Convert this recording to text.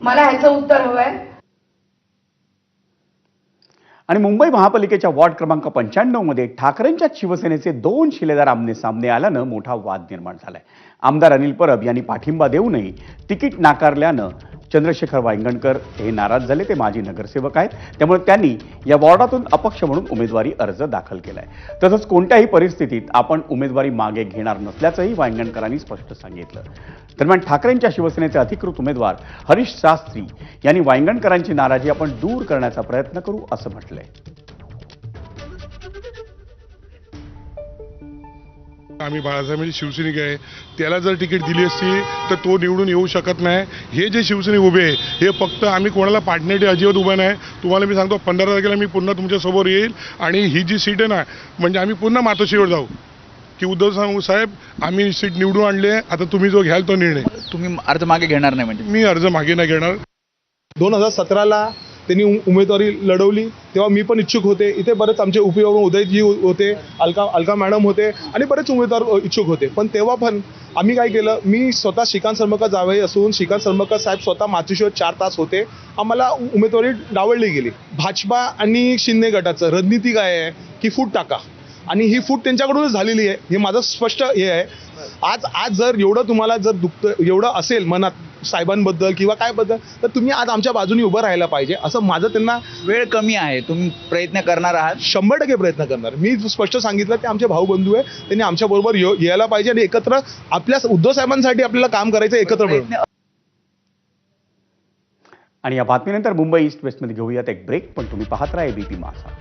मला ह्याचं उत्तर हवंय. आणि मुंबई महापालिकेच्या वॉर्ड क्रमांक 95 मध्ये ठाकरेंच्या शिवसेनेचे 2 शिलेदार आमने सामने आल्यानं मोठा वाद निर्माण झालाय. आमदार अनिल परब यांनी पाठिंबा देऊनही तिकीट नाकारल्यानं चंद्रशेखर वांगणकर हे नाराज झाले. ते माजी नगरसेवक आहेत, त्यामुळे त्यांनी या वॉर्डातून अपक्ष म्हणून उमेदवारी अर्ज दाखल केलाय. तसंच कोणत्याही परिस्थितीत आपण उमेदवारी मागे घेणार नसल्याचंही वांगणकरांनी स्पष्ट सांगितलं. दरम्यान ठाकरेंच्या शिवसेनेचे अधिकृत उमेदवार हरीश शास्त्री यांनी वांगणकरांची नाराजी आपण दूर करण्याचा प्रयत्न करू असं म्हटलंय. आम्ही बाळासाहेबांची शिवसैनिक आहे, त्याला जर तिकीट दिली असती तर तो निवडून येऊ शकत नाही. हे जे शिवसैनिक उभे आहे हे फक्त आम्ही कोणाला पाडण्यासाठी अजिबात उभा नाही. तुम्हाला मी सांगतो 15 तारखेला मी पुन्हा तुमच्यासमोर येईल आणि ही जी सीट आहे ना, म्हणजे आम्ही पुन्हा मातोश्रीवर जाऊ की उद्धव साहेब आम्ही सीट निवडून आणले, आता तुम्ही जो घ्याल तो निर्णय. तुम्ही अर्ज मागे घेणार नाही म्हणजे? मी अर्ज मागे नाही घेणार. 2017ला त्यांनी उमेदवारी लढवली तेव्हा मी पण इच्छुक होते. इथे बरेच आमचे उपयोगी उदयजी होते, अलका मॅडम होते आणि बरेच उमेदवार इच्छुक होते. पण तेव्हा पण आम्ही काय केलं, मी स्वतः श्रीकांत सरमकर जावई असून श्रीकांत सरमकर साहेब स्वतः मातोश्रीवर 4 तास होते. आम्हाला उमेदवारी डावलली गेली. भाजपा आणि शिंदे गटाचं रणनीती काय आहे की फूट टाका, आणि ही फूट त्यांच्याकडूनच झालेली आहे. हे माझं स्पष्ट हे आहे. आज जर एवढं तुम्हाला जर दुखतं एवढं असेल मनात साहेबांबद्दल किंवा काय बद्दल, तर तुम्ही आज आमच्या बाजूने उभं राहायला पाहिजे असं माझं त्यांना. वेळ कमी आहे, तुम्ही प्रयत्न करणार आहात? 100% प्रयत्न करणार. मी स्पष्ट सांगितलं ते आमचे भाऊ बंधू आहे, त्यांनी आमच्या बरोबर यायला पाहिजे आणि एकत्र आपल्या उद्धव साहेबांसाठी आपल्याला काम करायचं एकत्र मिळून. आणि या बातमीनंतर मुंबई ईस्ट वेस्टमध्ये घेऊयात एक ब्रेक, पण तुम्ही पाहत राहा एबीपी माझा.